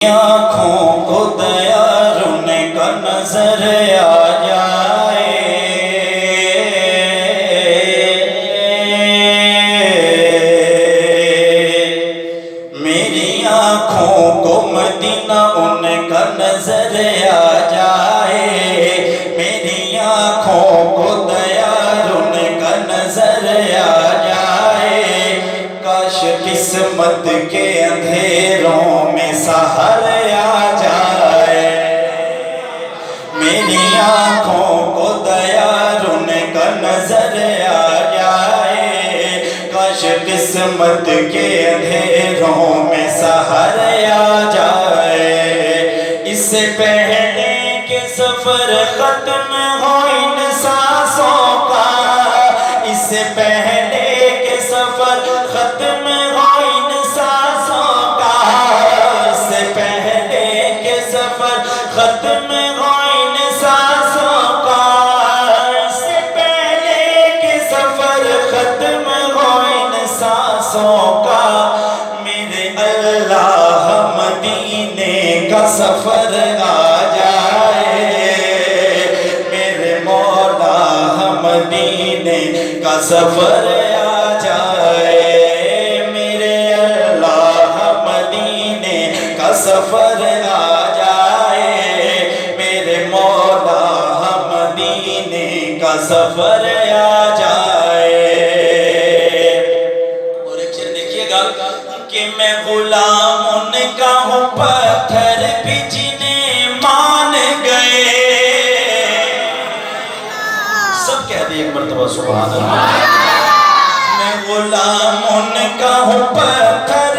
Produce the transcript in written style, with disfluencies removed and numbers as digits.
آنکھوں کو دیارن کا نظر آ جائے، میری آنکھوں کو مدینہ ان کا نظر آ جائے، میری آنکھوں کو دیارن کا نظر آ جائے، کاش قسمت کے اندھیروں میں سحر آ جائے، میری آنکھوں کو دیارن کا نظر آ جائے، کاش قسمت کے اندھیروں میں سحر آ جائے، اس سے پہلے کہ سفر ختم ہو ان سانسوں کا، اس سے پہلے کہ سفر ختم ہو ان سانسوں کا، اس سے پہلے کہ سفر ختم ہو ان سانسوں کا، اس سے پہلے کہ سفر ختم ہو ان سانسوں کا، میرے اللہ مدینے کا سفر آ جائے، میرے مولا مدینے کا سفر آ جائے، میرے اللہ مدینے کا سفر آ جائے، میرے مولا مدینے کا سفر آ جائے۔ اور ایک شعر دیکھیے گا کہ میں غلام ان کا ہوں، پتھر بھی جنہیں مان گئے، سب کہہ دیں ایک مرتبہ سبحان اللہ، میں غلام ان کا ہوں، پتھر